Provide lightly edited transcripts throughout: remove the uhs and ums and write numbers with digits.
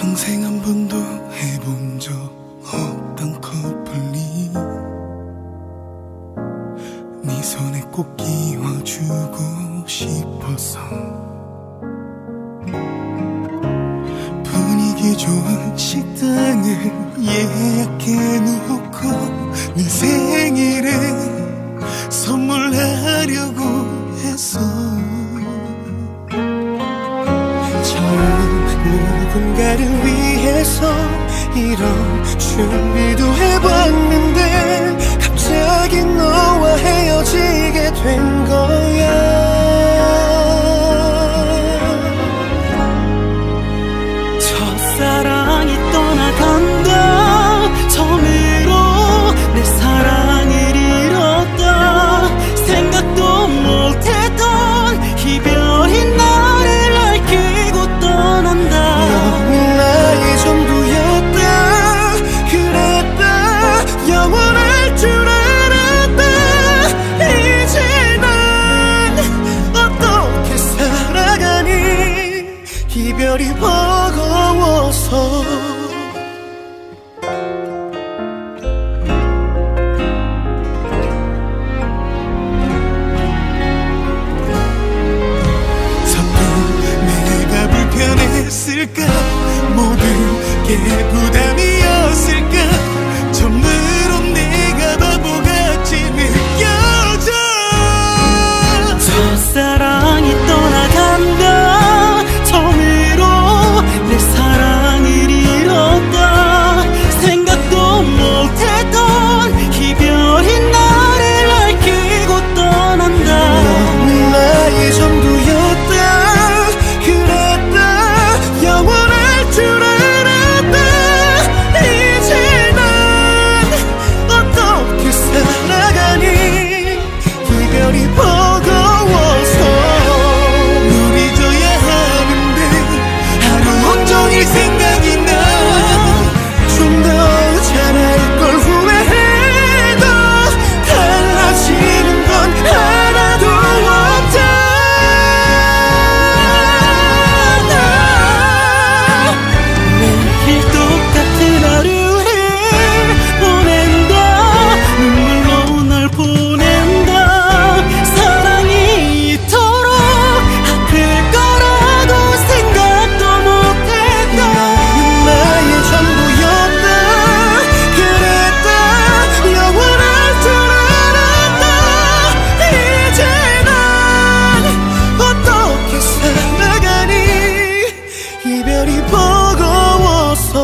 평생 한 번도 해본 적 없던 커플이 네 손에 꼭 끼워주고 싶어서 분위기 좋은 식당을 예약해놓고 네 생일에 선물하려고 했어. 누군가를 위해서 이런 준비도 해봤는데 갑자기 너와 헤어지게 된 거야. 첫사랑이 떠나간다. 처음으로 내 사랑을 잃었다. 생각도 못했던 이별이 나를 얽히고 떠난다. 나의 전부였다. 그랬다. 영원할 줄 알았다. 이제 난 어떻게 살아가니. 이별이 버거워서. 했을까? 모든 게 부담이었을까? 처음으로 내가 바보같이 느껴져. 첫사랑이 떠나간다. 처음으로 내 사랑을 잃었다. 생각도 못했던 이별이 나를 얽히고 떠난다. 넌 나의 전부였다. 영원할 줄 알았다. 이제 난 어떻게 살아가니. 이별이 버거워서. 널 잊어야 하는데 하루 온종일 생각이 나. 좀 더 잘할 걸 후회해도 달라지는 건 하나도 없다. 똑같은 하루를 보낸다. 눈물로 널 보낸다. 사랑이 이토록 아플 거라고 생각도 못했다. 나의 전부였다. 그랬다. 영원할 줄 알았다. 이제 난 어떻게 살아가니. 이별이 버거워서.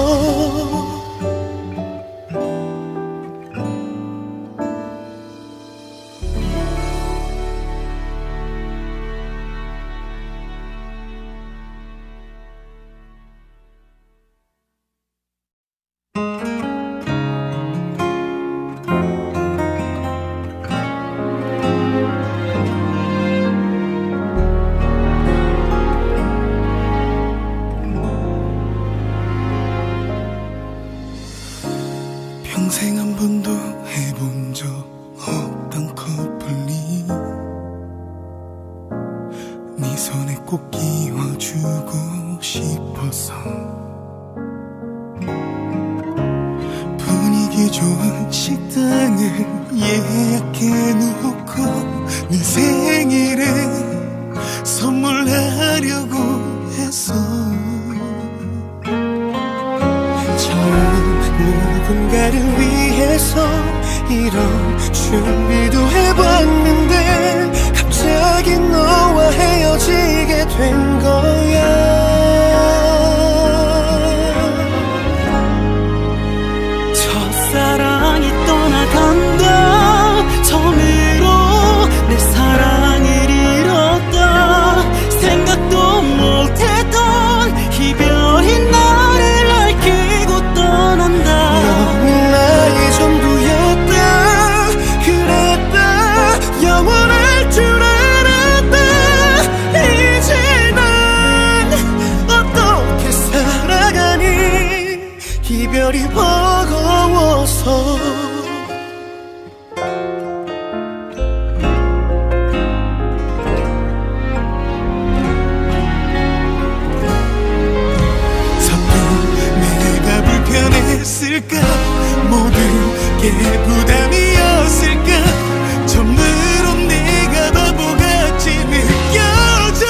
평생 한 번도 해본 적 없던 커플이 네 손에 꼭 끼워주고 싶어서 분위기 좋은 식당을 예약해놓고 네 생일에 선물하려고 했어. 누군가를 위해서 이런 준비도 해봤는데 갑자기 너와 헤어지게 된 거야. 첫사랑이 떠나간다. 처음으로 내 사랑을 잃었다. 생각도 못했던 이별이 나를 얽히고 떠난다. 나의 전부였다. 그랬다. 영원할 줄 알았다. 이제 난 어떻게 살아가니. 이별이 버거워서. 부담이었을까 처음으로 내가 바보같이 느껴져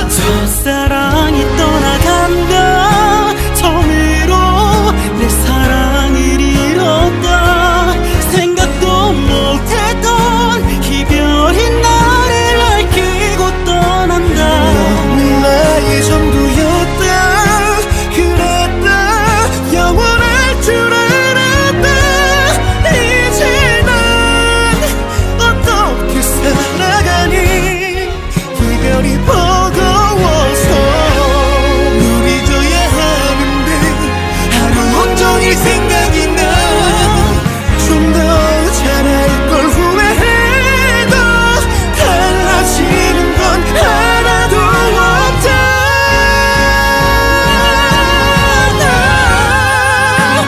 첫사랑이 떠나간다 처음으로 내 사랑을 잃었다 생각도 못했던 이별이 나를 얽히고 떠난다 넌 나의 전부였다 그랬다 영원할 줄 알았다 이제 난 어떻게 살아가니 이별이 버거워서 널 잊어야 하는데 하루 온종일 생각이 나 좀 더 잘할 걸 후회해도 달라지는 건 하나도 없잖아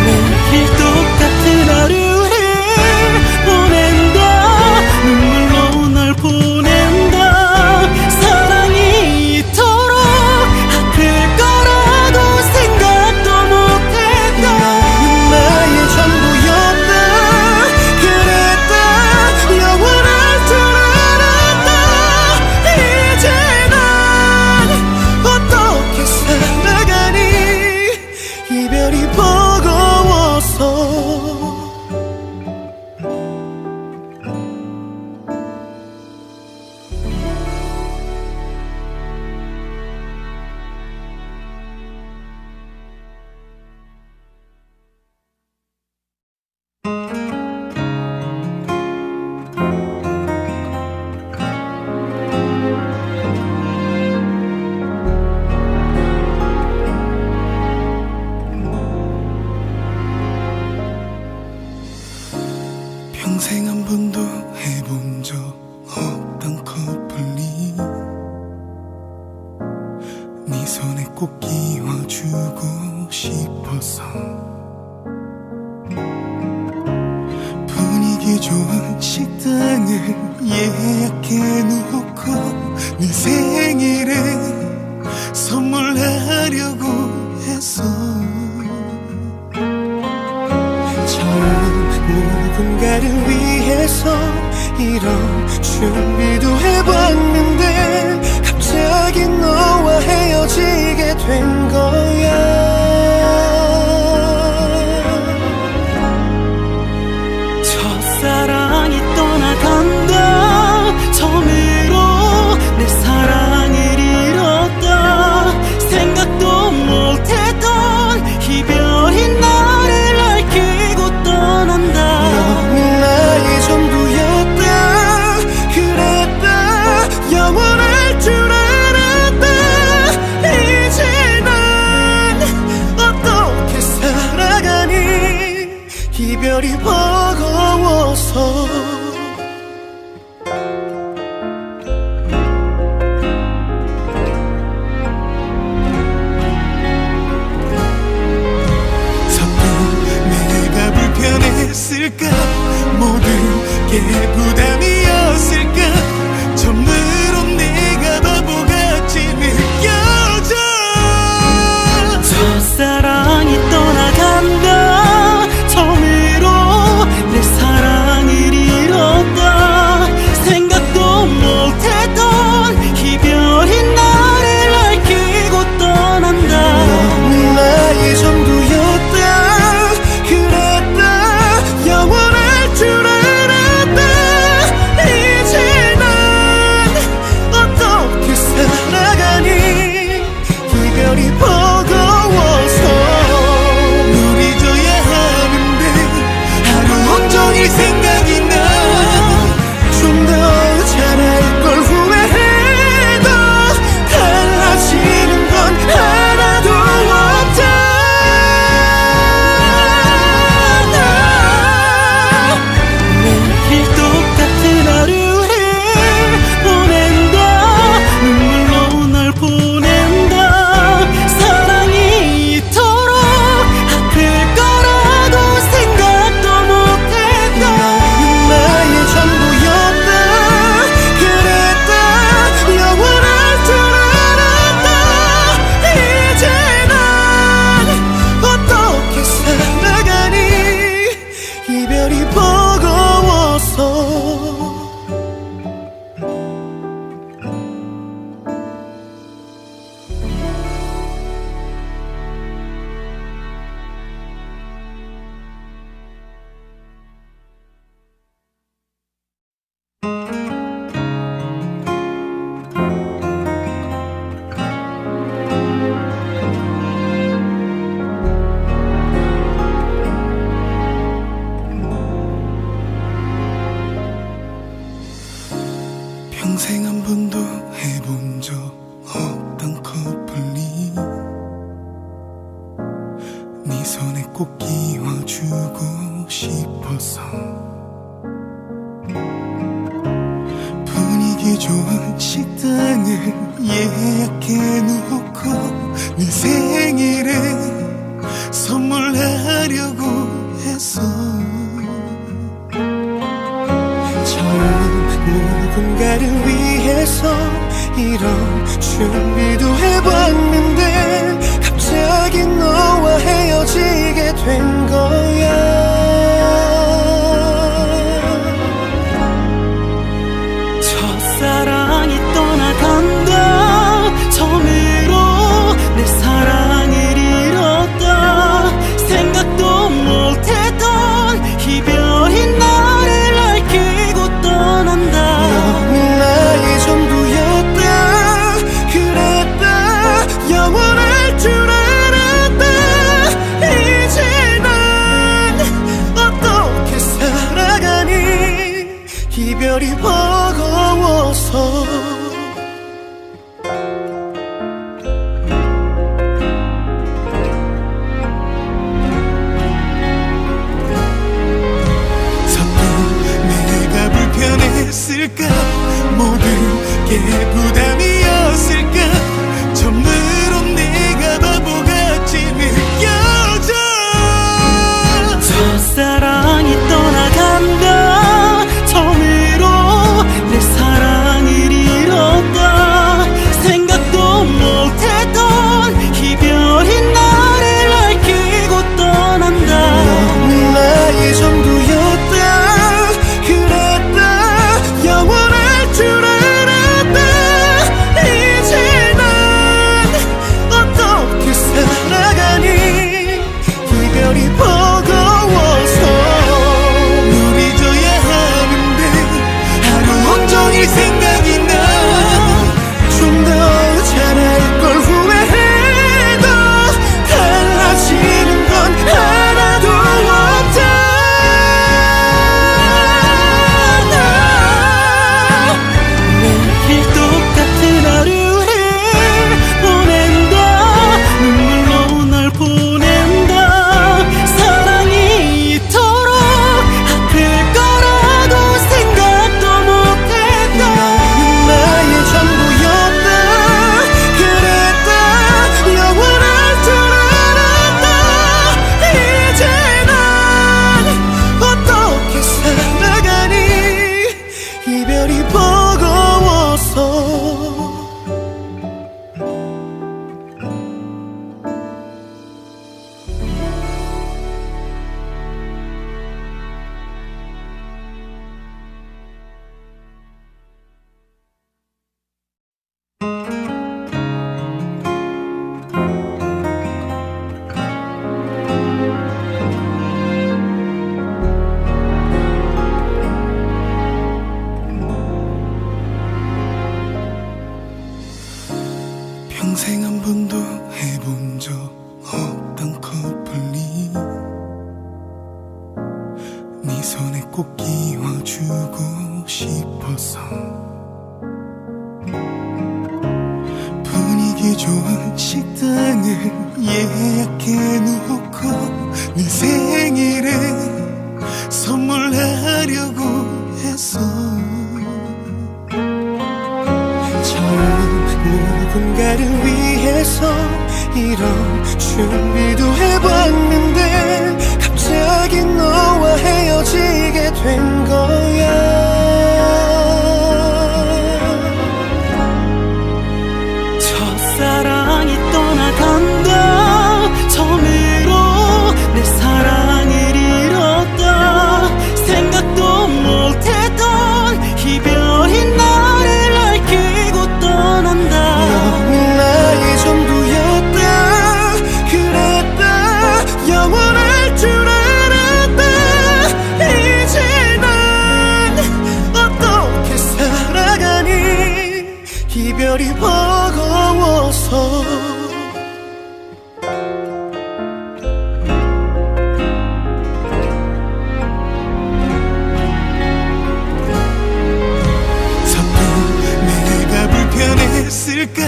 매일 똑같은 하루를 보낸다 눈물로 널 보낸다 사랑이 이토록 아플 거라고 생각도 못했다 나의 전부였다 그랬다 영원할 줄 알았다 이제 난 어떻게 살아가니 이별이 버거워서 평생 한 번도 해본 적 없던 커플이 네 손에 꼭 끼워주고 싶어서 분위기 좋은 식당을 예약해놓고 네 생일에 선물하려고 했어 처음 누군가를 위해서 이런 준비도 해봤는데 갑자기 너와 헤어지게 된 거야 첫사랑이 떠나간다 처음으로 내 사랑을 잃었다 생각도 못했던 이별이 나를 얽히고 떠난다 넌 나의 전부였다 그랬다 하얗게 놓고 네 생일에 선물하려고 했어. 처음 누군가를 위해서 이런 준비도 해봤는데 갑자기 너와 헤어지게 된 거야. 첫사랑이 떠나간다. 처음으로 내 사랑을 잃었다. 생각도 못했던 이별이 나를 얽히고 떠난다. 넌 나의 전부였다. 그랬다. 영원할 줄 알았다. 이제 난 어떻게 살아가니. 이별이 버거워서. 내가 불편했을까. 모든 게 부담이었을까. 처음으로 내가 바보같이 느껴져. 첫사랑이 떠나간다. 처음으로 내 사랑을 잃었다. 생각도 못했던 이별이 나를 얽히고 떠난다. 넌 나의 전부였다. 그랬다. 영원할 줄 알았다. 이제 난 어떻게 살아가니. 이별이 버거워서. 널 잊어야 하는데 하루 온종일 생각이 나. 좀 더 잘할 걸 후회해도 달라지는 건 하나도 없다. 매일 똑같은 하루를 보낸다. 눈물로 널 보낸다. 사랑이 이토록 아플 거라고 생각도 못했다. 나의 전부였다. 그랬다. 영원할 줄 알았다. 이제 난 어떻게 살아가니. 이별이 버거워서. 평생 한 번도 해본 적 없던 커플이 네 손에 꼭 끼워주고 싶어서 분위기 좋은 식당을 예약해 놓고 네 생일에 선물하려고 했어. 처음 누군가를 위해서 이런 준비도 해봤는데 갑자기 너와 헤어지게 된 거야. 첫사랑이 떠나간다. 처음으로 내 사랑을 잃었다. 생각도 못했던 이별이 나를 얽히고 떠난다. 넌 나의 전부였다. 그랬다. 영원할 줄 알았다. 이제 난 어떻게 살아가니. 이별이 버거워서. 내가 불편했을까.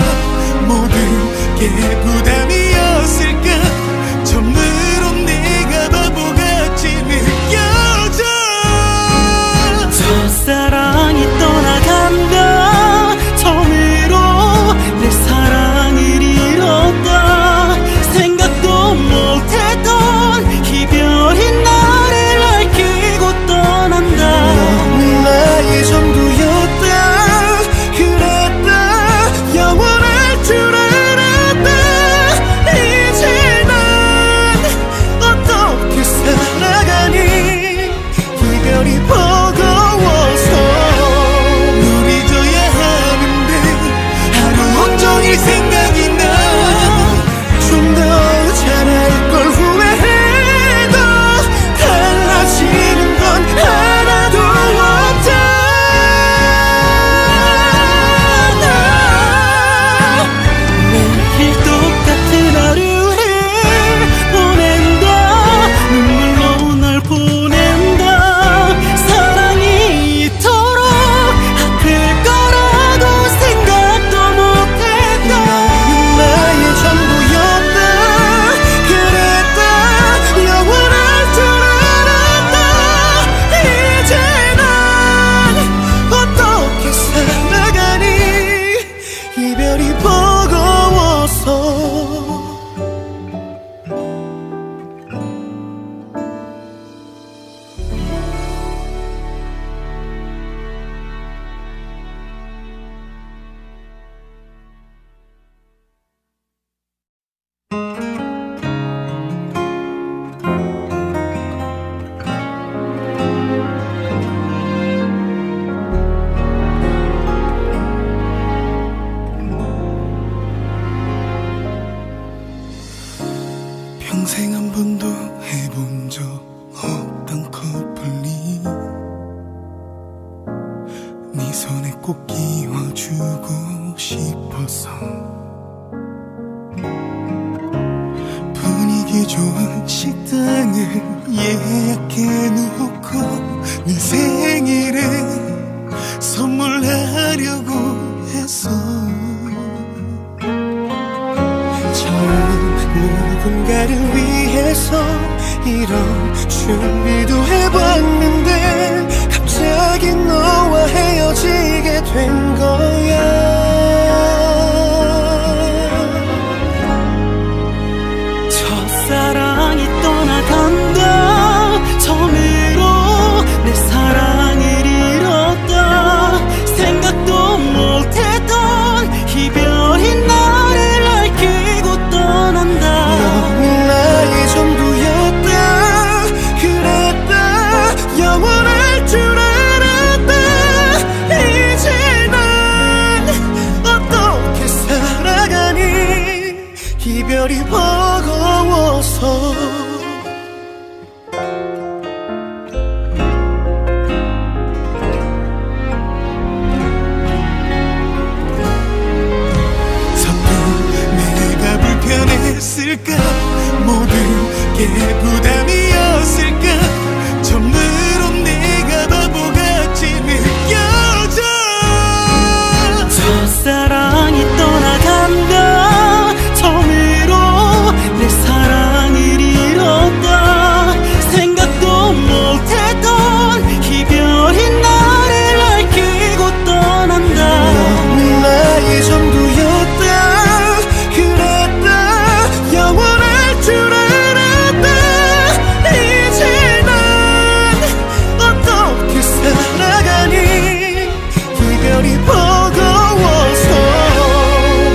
모든 게 부담이었을까. 처음으로 내가 바보같이 느껴져. 첫사랑이 떠나간다. 처음으로 내 사랑 평생 한 번도 해본 적 없던 커플이 네 손에 꼭 끼워주고 싶어서 분위기 좋은 식당을 예약해놓고 네 생일에 선물하려고 했어. 처음 누군가를 위해서 이런 준비도 해봤는데 갑자기 너와 헤어지게 된 거야. 첫사랑이 떠나간다. 처음으로 내 사랑을 잃었다. 생각도 못했던 이별이 나를 얽히고 떠난다. 넌 나의 전부였다. 그랬다. 영원할 줄 알았다. 이제 난 어떻게 살아가니 이별이 버거워서. 내가 불편했을까? 모든 게 부담이었을까? 처음으로 내가 바보같이 느껴져. 첫사랑이 떠나간다. 처음으로 내 사랑을 잃었다. 생각도 못했던 이별이 나를 얽히고 떠난다. 넌 나의 전부였다. 그랬다. 영원할 줄 알았다. 이제 난 어떻게 살아가니 이별이 버거워서.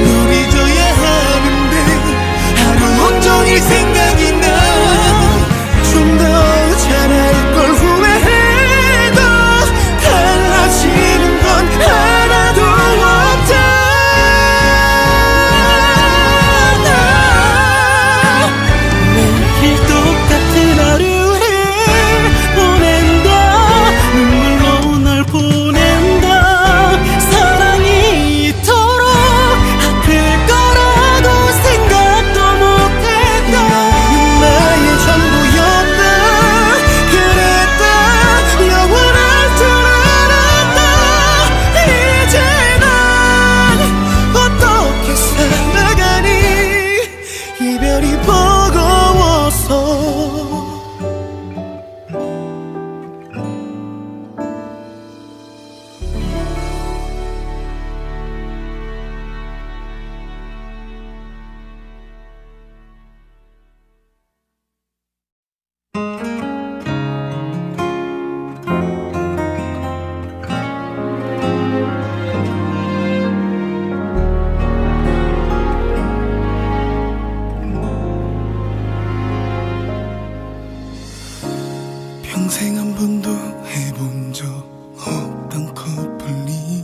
널 잊어야 하는데 하루 온종일 생각이 나. 좀 더 잘할 걸 후회해도 달라지는 건 하나도 없다. 매일 똑같은 하루를 보낸다. 눈물로 널 보낸다. 사랑이 이토록 아플 거라고 생각도 못했다. 나의 전부였다. 그랬다. 영원할 줄 알았다. 이제 난 어떻게 살아가니 이별이 버거워서. 평생 한 번도 해본 적 없던 커플이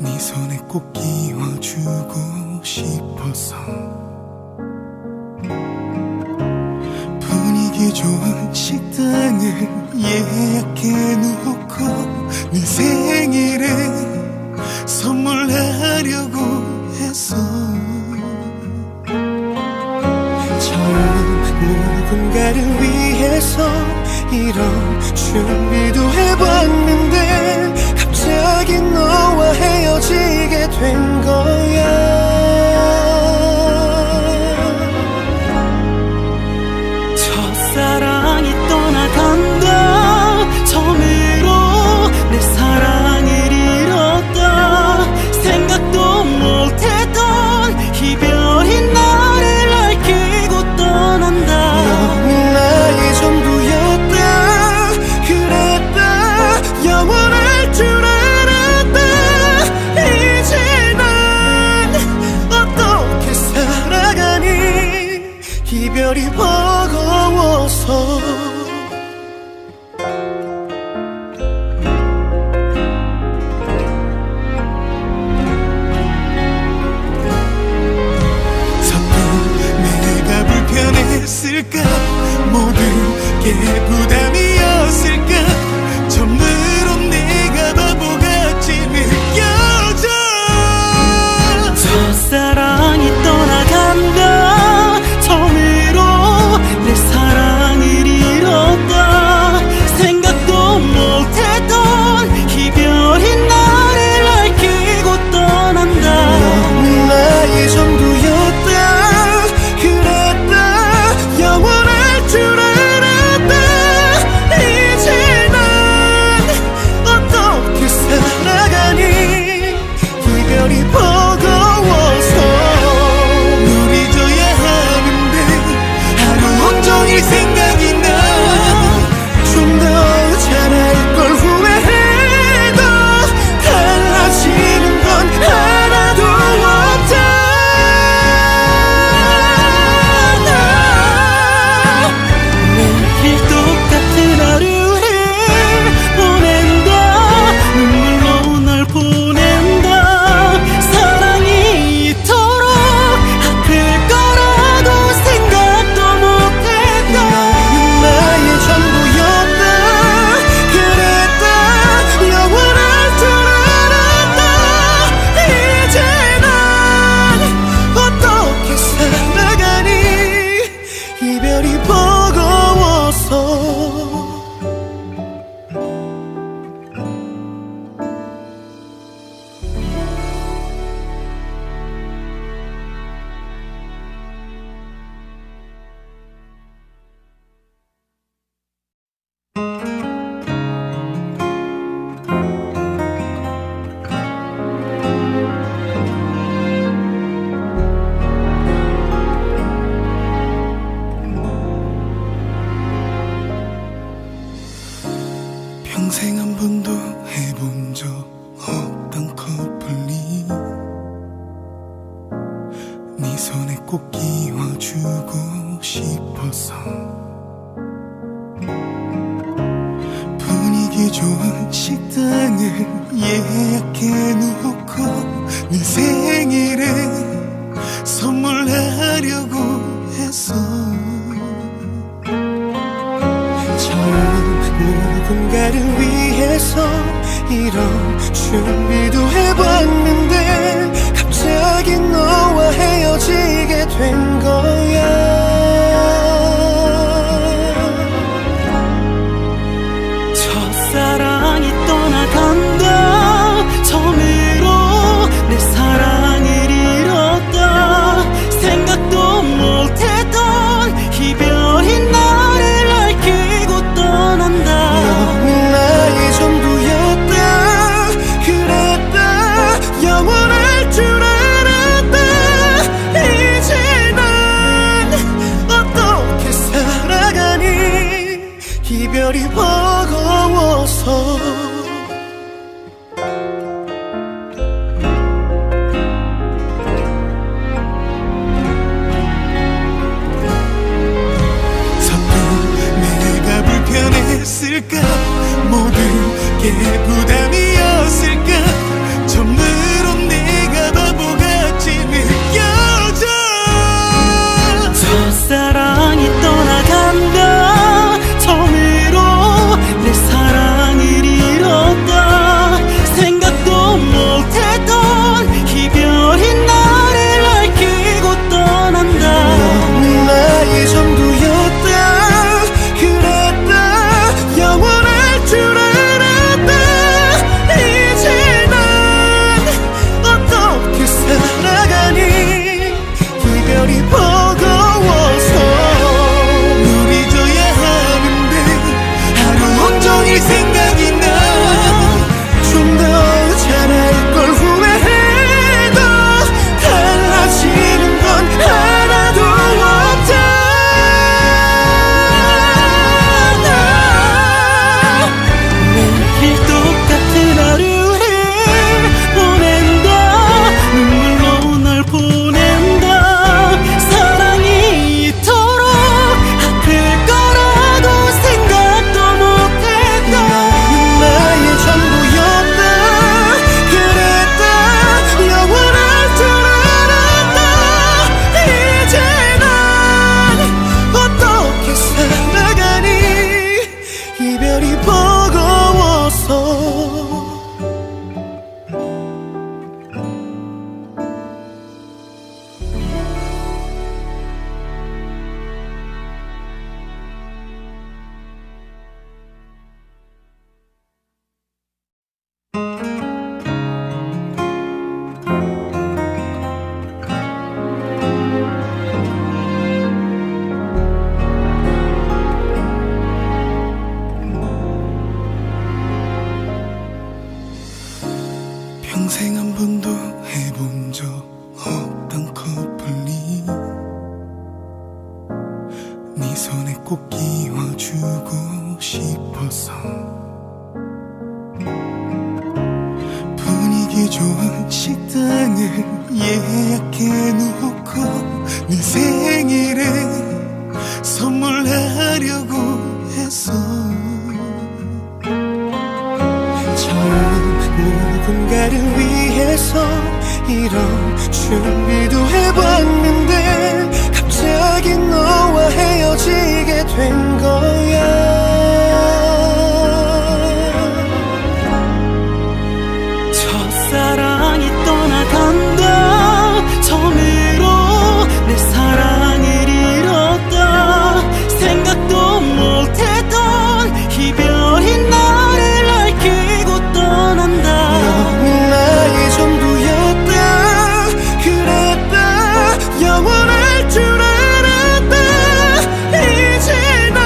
네 손에 꼭 끼워주고 싶어서 분위기 좋은 식당을 예약해놓고 네 생일에 선물하려고 했어. 처음 누군가를 위해서 이런 준비도 해봤는데 갑자기 너와 헤어지게 된 거야. 첫사랑이 떠나간다. 처음으로 내 사랑을 잃었다. 생각도 못했던 이별이 나를 얽히고 떠난다. 넌 나의 전부였다. 그랬다. 영원할 줄 알았다. 이제 난 어떻게 살아가니 이별이 버거워서. 평생 한 번도 해본 적 없던 커플이 네 손에 꼭 끼워주고 싶어서 분위기 좋은 식당을 예약해놓고 네 생일에 선물하려고 했어. 누군가를 위해서 이런 준비도 해봤는데 갑자기 너와 헤어지게 된 거야. 첫사랑이 떠나간다. 처음으로 내 사랑을 잃었다. 생각도 못했던 이별이 나를 얽히고 떠난다. 나의 전부였다. 그랬다. 영원할 줄 알았다. 이제 난 어떻게 살아가니. 이별이 버거워서. 했을까? 모든 게 부담이었을까? 처음으로 내가 바보같이 느껴져. 첫사랑이 떠나간다. 처음으로 내 사랑을 잃었다. 생각도 못했던 이별이 나를 얽히고 떠난다. 넌 나의 전부였다. 영원할 줄 알았다. 이제 난 어떻게 살아가니. 이별이 버거워서 널 잊어야 하는데 하루 온종일 생각이 나. 좀 더 잘할걸 후회해도 달라지는 건 하나도 없다. 똑같은 하루를 보낸다. 눈물로 널 보낸다. 사랑이 이토록 아플 거라고 생각도 못했다. 나의 전부였다. 그랬다. 영원할 줄 알았다. 이제 난 어떻게 살아가니. 이별이 버거워서. 평생 한 번도 해본 적 없던 커플이 네 손에 꼭 끼워주고 싶어서 분위기 좋은 식당을 예약해놓고 네 생일에 선물하려고 했어. 누군가를 위해서 이런 준비도 해봤는데 갑자기 너와 헤어지게 된 거야. 첫사랑이 떠나간다. 처음으로 내 사랑을 잃었다. 생각도 못했던 이별이 나를 얽히고 떠난다. 나의 전부였다. 그랬다. 영원할 줄 알았다. 이제 난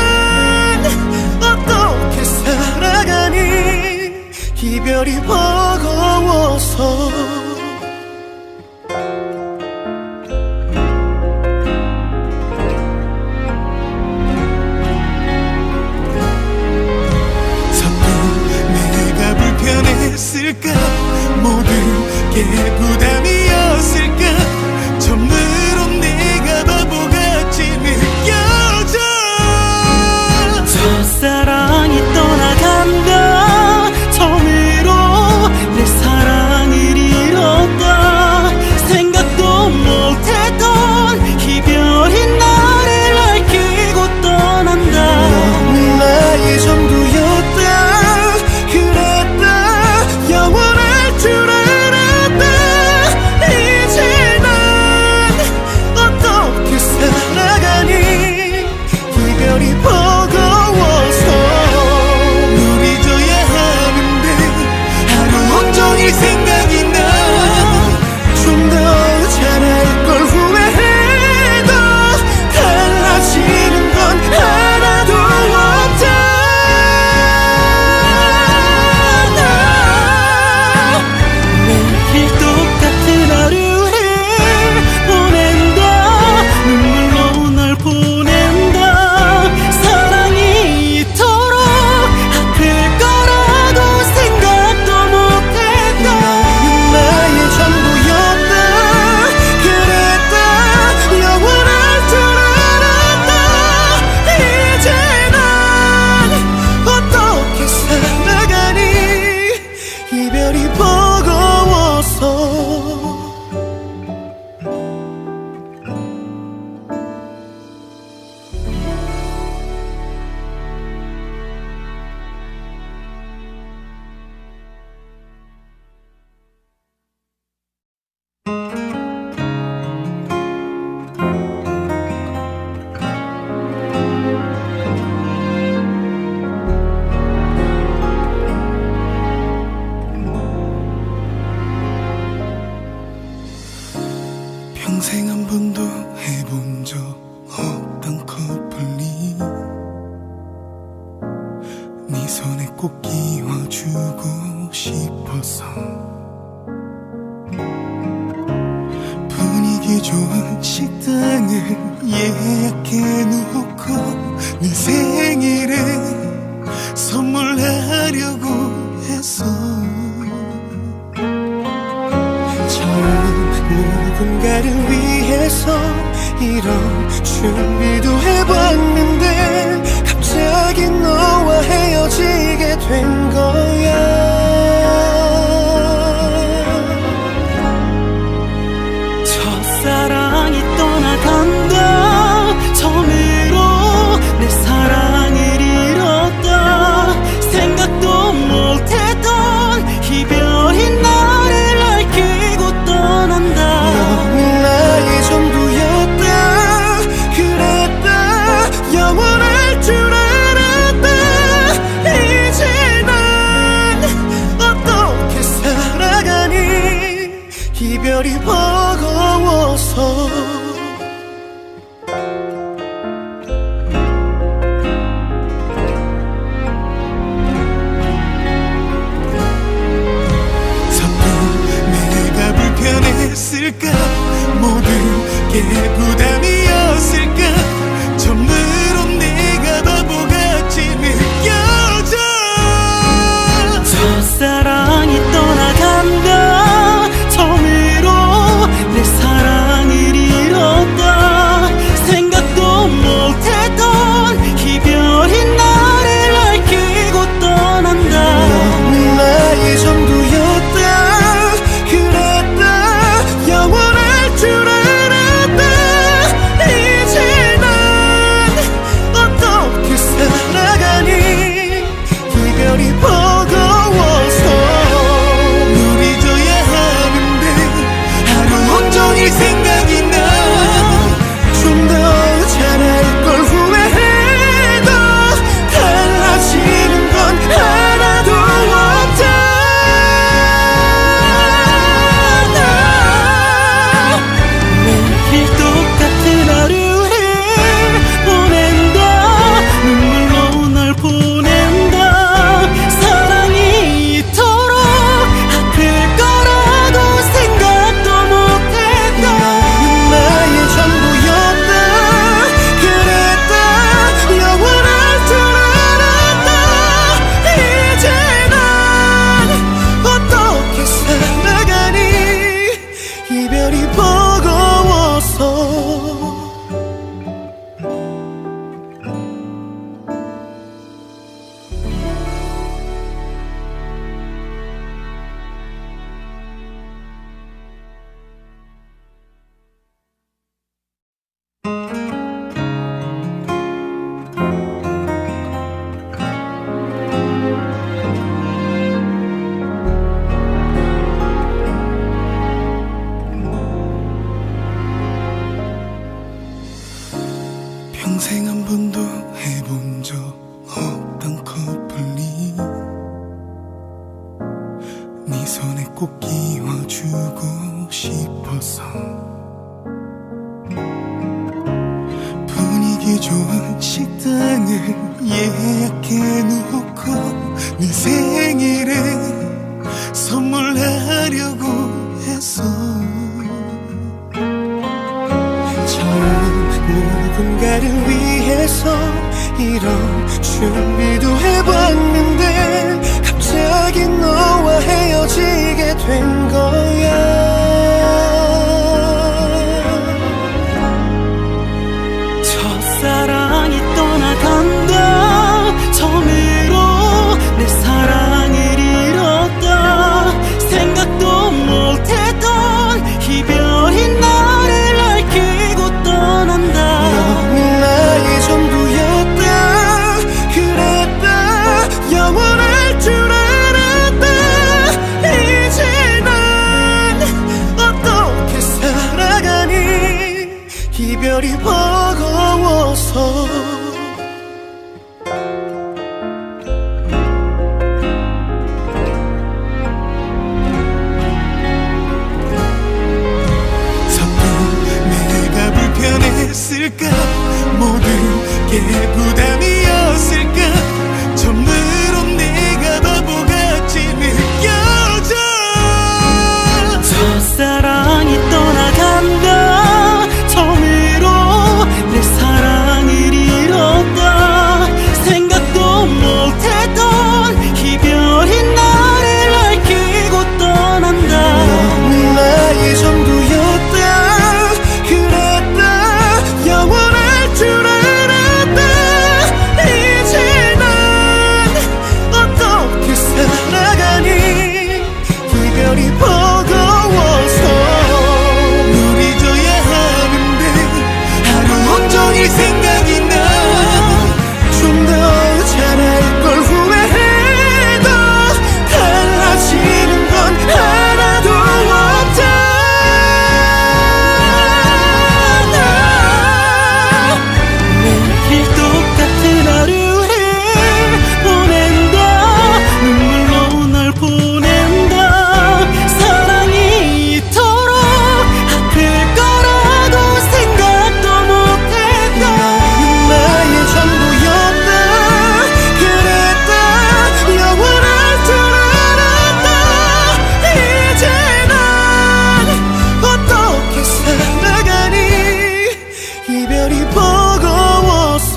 평생 한 번도 해본 적 없던 커플이 네 손에 꼭 끼워주고 싶어서 분위기 좋은 식당을 예약해놓고 네 생일에 선물하려고 했어. 처음 누군가를 위해서 이런 준비도 해봤는데 갑자기 너와 헤어지게 된 거야. 첫사랑이 떠나간다. 처음으로 내 사랑을 잃었다. 생각도 못했던 이별이 나를 얽히고 떠난다. 넌 나의 전부였다. 그랬다. 영원할 줄 알았다. 이제 난 어떻게 살아가니. 이별이 버거워서. 내가 불편했을까. 모든 게 부담이었을까. 처음으로 내가 바보같이 느껴져. 첫사랑이 떠나간다. 처음으로 내 사랑을 잃었다. 생각도 못했던 이별이 나를 얽히고 떠난다. 넌 나의 전부였다. 그랬다. 영원할 줄 알았다. 이제 난 어떻게 살아가니. 이별이 버거워서. 널 잊어야 하는데 하루 온종일 생각이 나. 좀 더 잘할 걸 후회해도 달라지는 건 하나도 없다. 매일 똑같은 하루를 보낸다. 눈물로 널 보낸다. 사랑이 이토록 아플 거라고 생각도 못했다. 나의 전부였다. 그랬다. 영원할 줄 알았다. 이제 난 어떻게 살아가니. 이별이 버거워서. 평생 한 번도 해본 적 없던 커플이 네 손에 꼭 끼워주고 싶어서 분위기 좋은 식당을 예약해놓고 네 생일에 선물하려고 했어. 처음 누군가를 위해서 이런 준비도 해봤는데 갑자기 너와 헤어지게 된 거야. 첫사랑이 떠나간다. 처음으로 내 사랑을 잃었다. 생각도 못했던 이별이 나를 얽히고 떠난다. 넌 나의 전부였다. 그랬다. 영원할 줄 알았다. 이제 난 어떻게 살아가니. 이별이 버거워서. 내 부담이었을까 처음으로 내가 바보같이 느껴져 첫사랑이 떠나간다 처음으로 내 사랑을 잃었다 생각도 못했던 이별이 나를 얽히고 떠난다 넌 나의 전부였다 그랬다 영원할 줄 알았다 이제 난 어떻게 살아가니 이별이 버거워서 널 잊어야 하는데 하루 온종일 생각이 나 좀 더 잘할 걸 후회해도 달라지는 건 하나도 없다 매일 똑같은 하루를 보낸다 눈물로 널 보낸다 사랑이 이토록 아플 거라고 생각도 못했다 나의 전부였다 그랬다 영원할 줄 알았다 이제 난 어떻게 살아가니 이별이 버거워서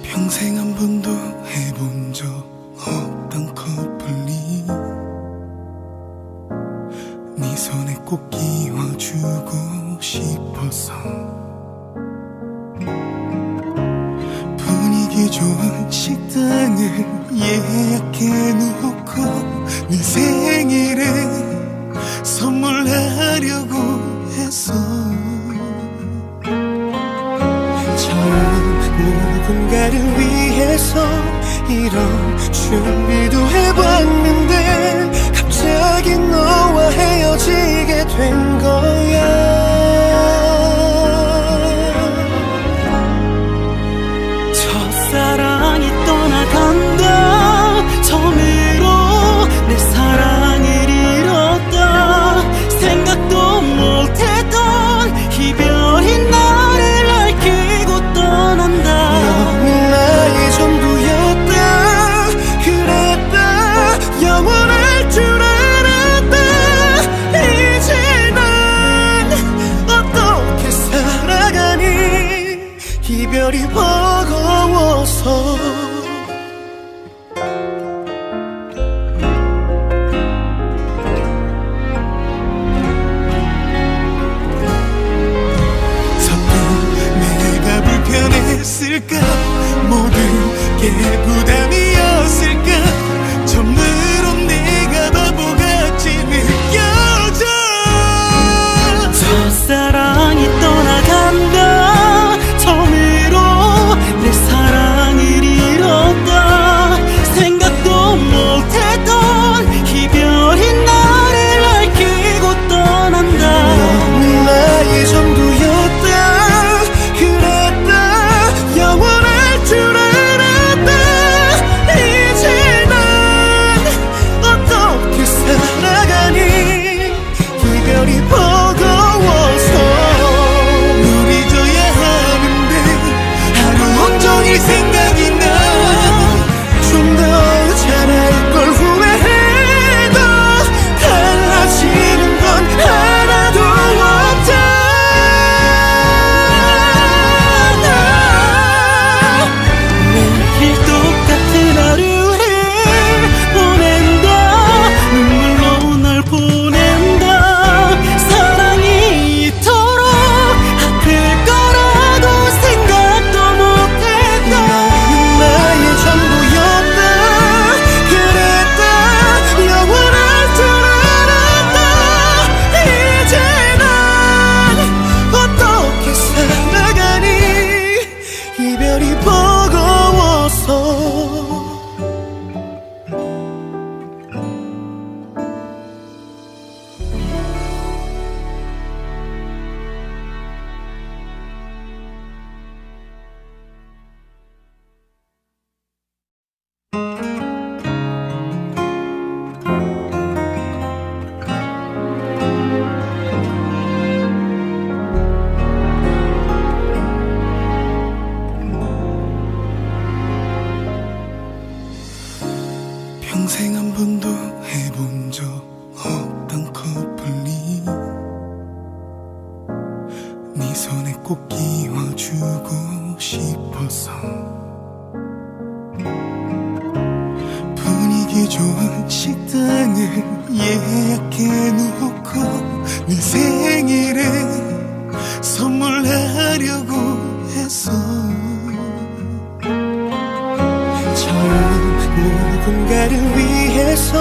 평생 한 번도 해본 적 없던 커플이 네 손에 꼭 끼워주고 싶어서 분위기 좋은 식당을 예약해놓고 네 생일에 선물하려고 했어 누군가를 위해서 이런 준비도 해봤는데 갑자기 너와 헤어지게 된 거야 첫사랑이 떠나간다 처음으로 내 사랑을 잃었다 생각도 못했던 이별이 나를 얽히고 떠난다 넌 나의 전부였다 그랬다 손에 꼭 끼워주고 싶어서 분위기 좋은 식당을 예약해놓고 네 생일에 선물하려고 했어. 처음 누군가를 위해서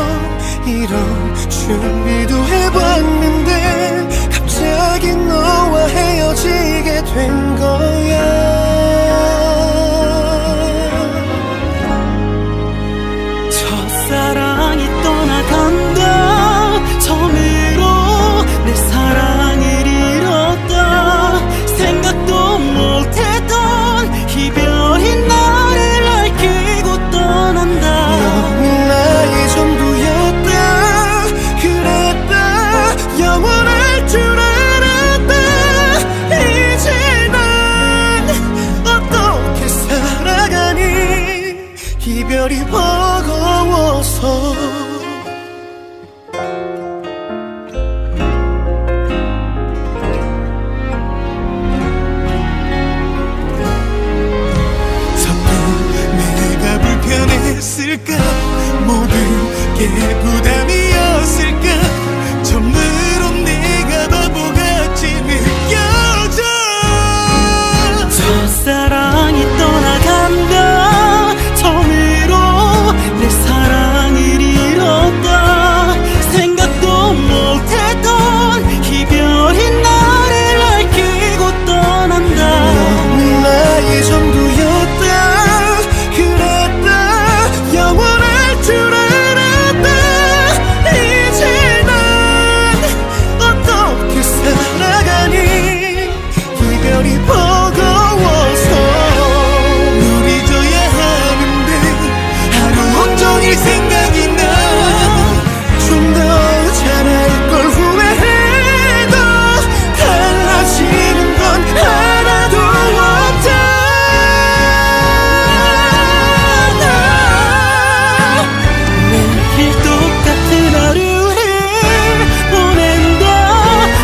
이런 준비도 해봤는데 갑자기 너와 헤어지게 된 거야. 첫사랑이 떠나간다. 처음으로 내 사랑을 잃었다. 생각도 못했던 이별이 나를 얽히고 떠난다. 넌 나의 전부였다. 그랬다. 영원할 줄 알았다. 이제 난 어떻게 살아가니. 이별이 버거워서. 했을까? 모든 게 부담이었을까? 처음으로 내가 바보같이 느껴져. 첫사랑이 떠나간다. 처음으로 내 사랑을 잃었다. 생각도 못했던 이별이 나를 얽히고 떠난다. 넌 나의 전부였다. 영원할 줄 알았다. 이제 난 어떻게 살아가니. 이별이 버거워서 널 잊어야 하는데 하루 온종일 생각이 나. 좀 더 잘할 걸 후회해도 달라지는 건 하나도 없다. 똑같은 하루를 보낸다.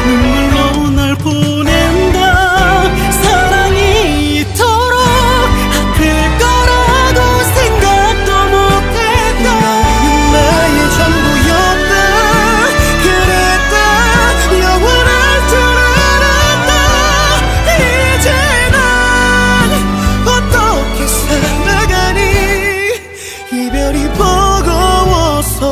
눈물로 널 보낸다. 사랑이 이토록 아플 거라고 생각도 못했다. 너는 나의 전부였다. 그랬다. 영원할 줄 알았다. 이제 난 어떻게 살아가니. 이별이 버거워서.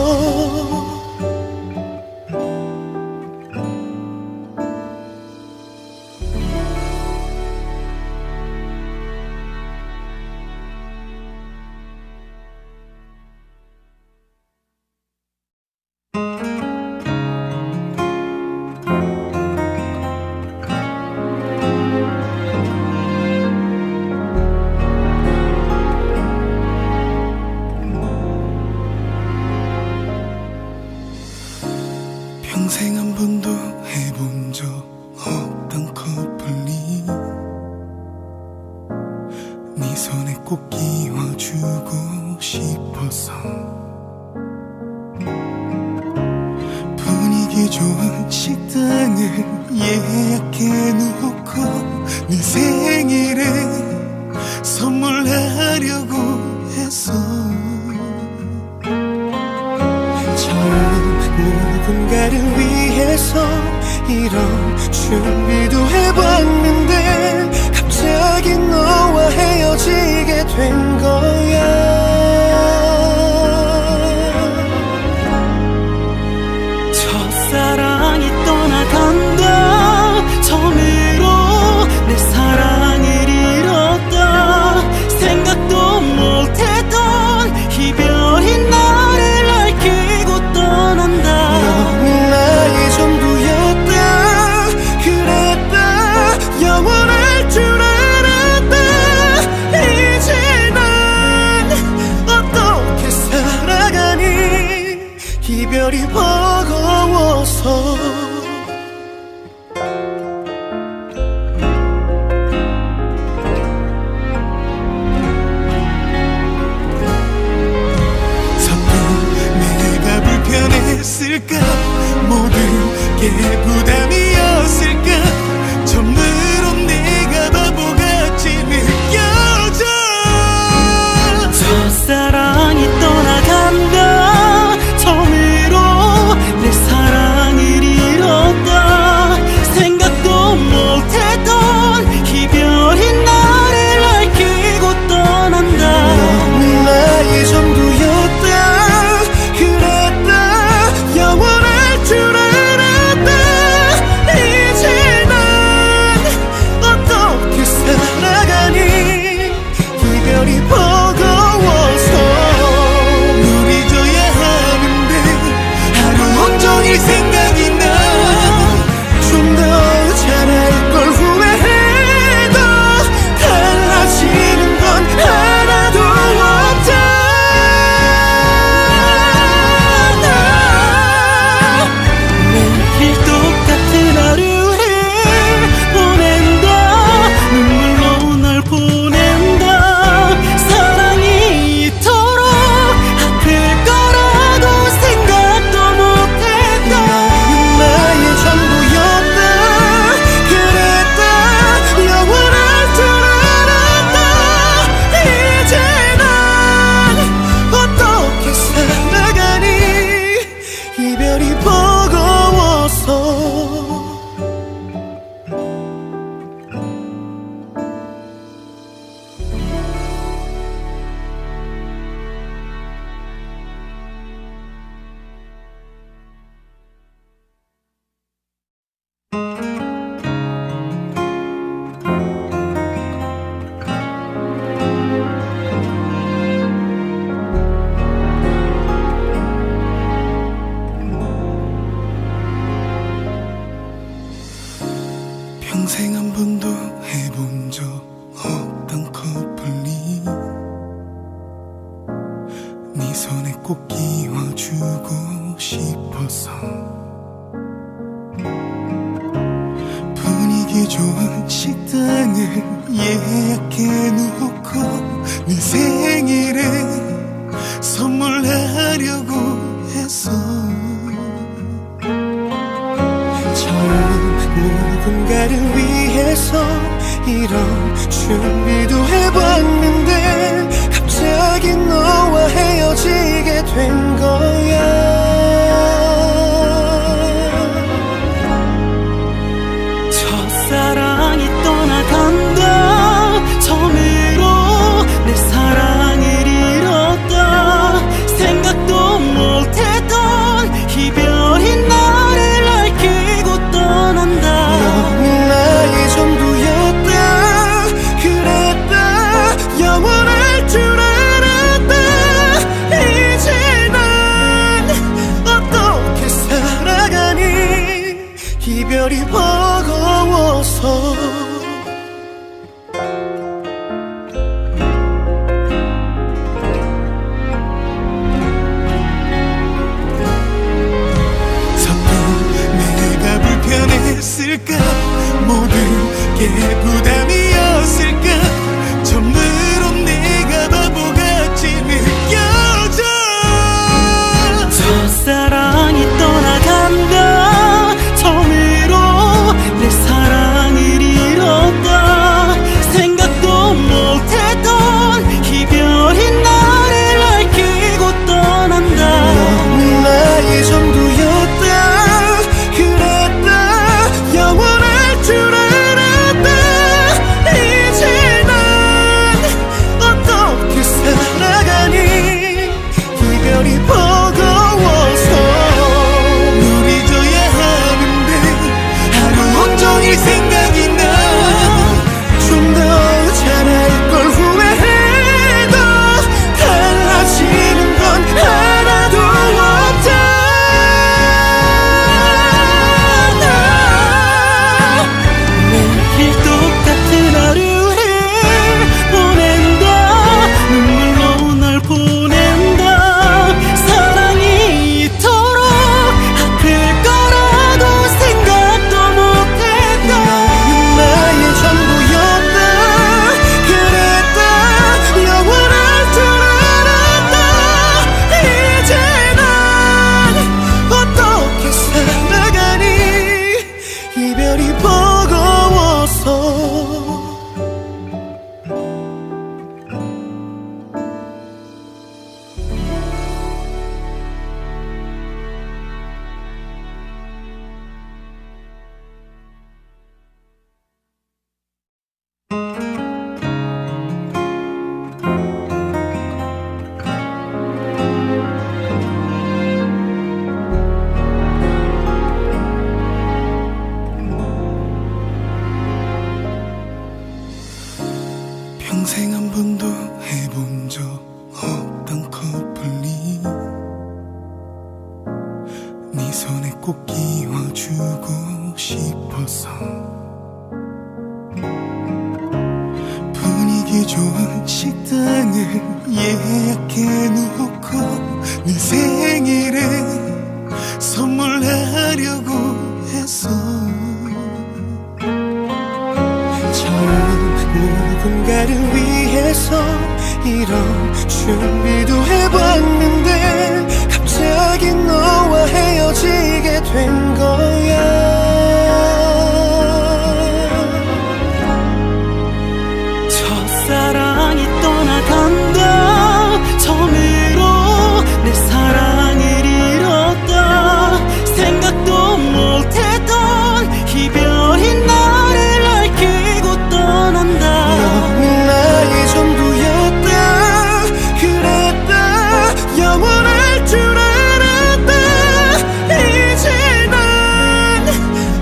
평생 한 번도 해본 적 없던 커플이 네 손에 꼭 끼워주고 싶어서 분위기 좋은 식당을 예약해놓고 네 생일에 선물하려고 했어. 누군가를 위해서 이런 준비도 해봤는데 갑자기 너와 헤어지게 된 거야. 첫사랑이 떠나간다. 처음으로 내 사랑을 잃었다. 생각도 못했던 이별이 나를 얽히고 떠난다. 넌 나의 전부였다. 그랬다. 영원할 줄 알았다. 이제 난 어떻게 살아가니. 이별이 버거워서. 했을까? 모든 게 부담이었을까? 처음으로 평생 한 번도 해본 적 없던 커플이 네 손에 꼭 끼워주고 싶어서 분위기 좋은 식당을 예약해놓고 네 생일에 선물하려고 했어. 처음 누군가를 위해서 이런 준비도 해봤는데 갑자기 너와 헤어지게 된 거야. 첫사랑이 떠나간다. 처음으로 내 사랑을 잃었다. 생각도 못했던 이별이 나를 얽히고 떠난다. 넌 나의 전부였다. 그랬다. 영원할 줄 알았다. 이제 난 어떻게 살아가니. 이별이 버거워서. 내가 불편했을까. 모든 게 부담이었을까. 처음으로 내가 바보같이 느껴져. 첫사랑이 떠나간다. 처음으로 내 사랑을 잃었다. 생각도 못했던 이별이 나를 얽히고 떠난다. 넌 나의 전부였다. 그랬다. 영원할 줄 알았다. 이제 난 어떻게 살아가니. 이별이 버거워서. 널 잊어야 하는데 하루 온종일 생각이 나. 좀 더 잘할 걸 후회해도 달라지는 건 하나도 없다. 매일 똑같은 하루를 보낸다. 눈물로 널 보낸다. 사랑이 이토록 아플 거라고 생각도 못했다. 나의 전부였다. 그랬다. 영원할 줄 알았다. 이제 난 어떻게 살아가니. 이별이 버거워서. 평생 한 번도 해본 적 없던 커플이 네 손에 꼭 끼워주고 싶어서 분위기 좋은 식당을 예약해놓고 네 생일에 선물하려고 했어. 처음 누군가를 위해서 이런 준비도 해봤는데 갑자기 너와 헤어지게 된 거야. 첫사랑이 떠나간다. 처음으로 내 사랑을 잃었다. 생각도 못했던 이별이 나를 얽히고 떠난다. 넌 나의 전부였다. 그랬다. 영원할 줄 알았다. 이제 난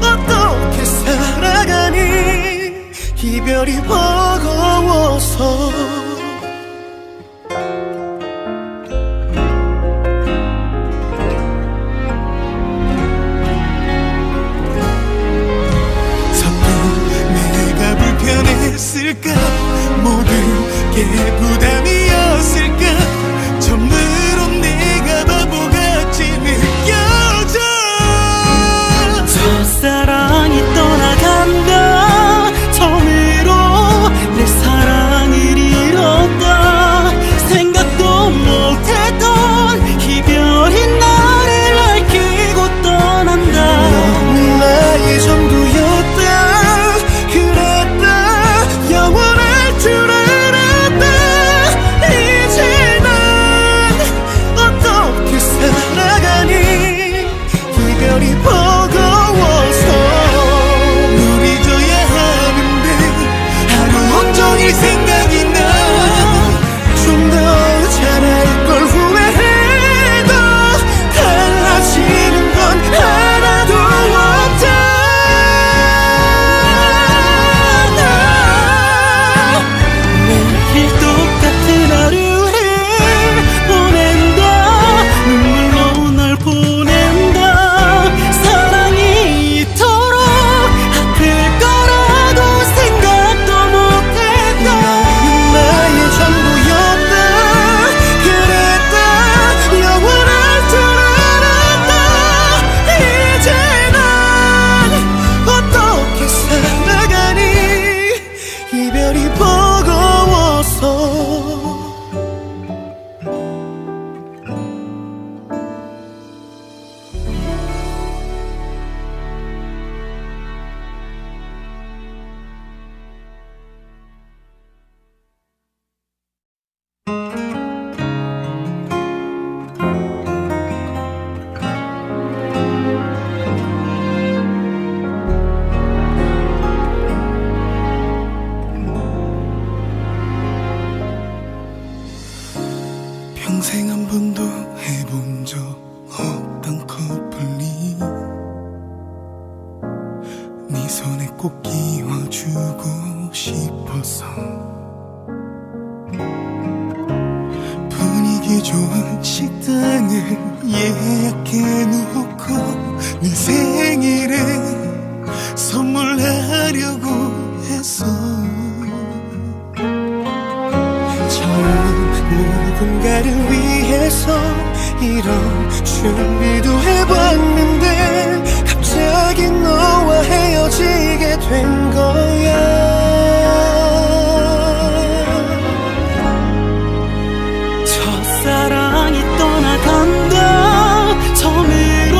어떻게 살아가니. 이별이 버거워서. 했을까 모든 게 부담이었을까 처음으로 내가 바보같이 느껴져 첫사랑이 떠나간다 처음으로 내 사랑을 잃었다 생각도 못했던 이별이 나를 얽히고 떠난다 넌 나의 전부였다 그랬다 영원할 줄 알았다 이제 난 어떻게 살아가니 이별이 버거워서 널 잊어야 하는데 하루 온종일 생각이 나 좀 더 잘할 걸 후회해도 달라지는 건 하나도 없다 매일 똑같은 하루를 보낸다 눈물로 널 보낸다 사랑이 이토록 아플 거라고 생각도 못했다 나의 전부였다 그랬다 영원할 줄 알았다 이제 난 어떻게 살아가니 이별이 버거워서 평생 한 번도 해본 적 없던 커플이 네 손에 꼭 끼워주고 싶어서 분위기 좋은 식당을 예약해놓고 네 생일에 선물하려고 했어 처음 누군가를 위해서 이런 준비도 해봤는데 갑자기 너와 헤어지게 된 거야 첫사랑이 떠나간다 처음으로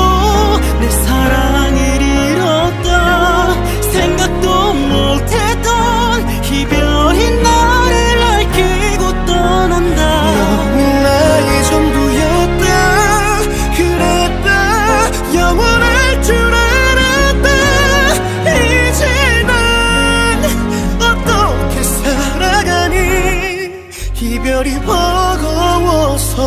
내 사랑을 잃었다 생각도 못했던 이별이 나를 얽히고 떠난다 넌 나의 전부였다 그랬다 영원할 줄 알았다 이제 난 어떻게 살아가니 이별이 버거워서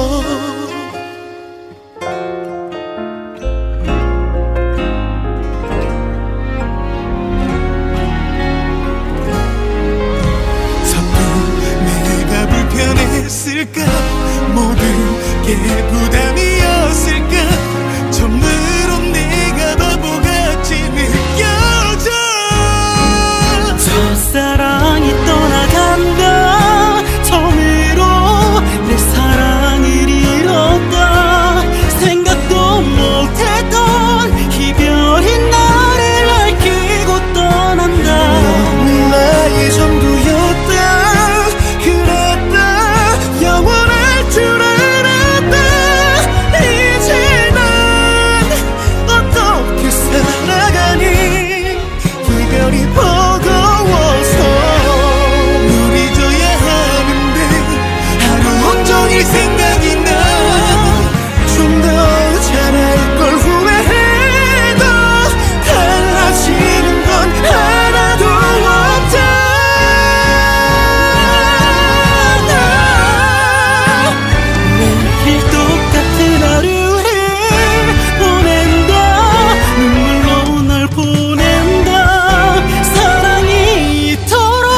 서툰 내가 불편했을까 모든 게 부담이었을까 처음으로 내가 바보같이 느껴져 첫사랑이 떠나간다 처음으로 내 사랑을 잃었다 생각도 못했던 이별이 나를 얽히고 떠난다 넌 나의 전부였다 그랬다 영원할 줄 알았다 이제 난 어떻게 살아가니 이별이 버거워서 널 잊어야 하는데 하루 온종일 생각이 나 좀 더 잘할 걸 후회해도 달라지는 건 하나도 없다 매일 똑같은 하루를 보낸다 눈물로 널 보낸다 사랑이 이토록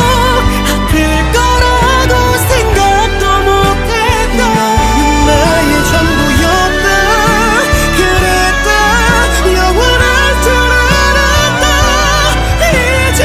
아플 거라고 생각도 못했다 나의 전부였다 그랬다 영원할 줄 알았다 이제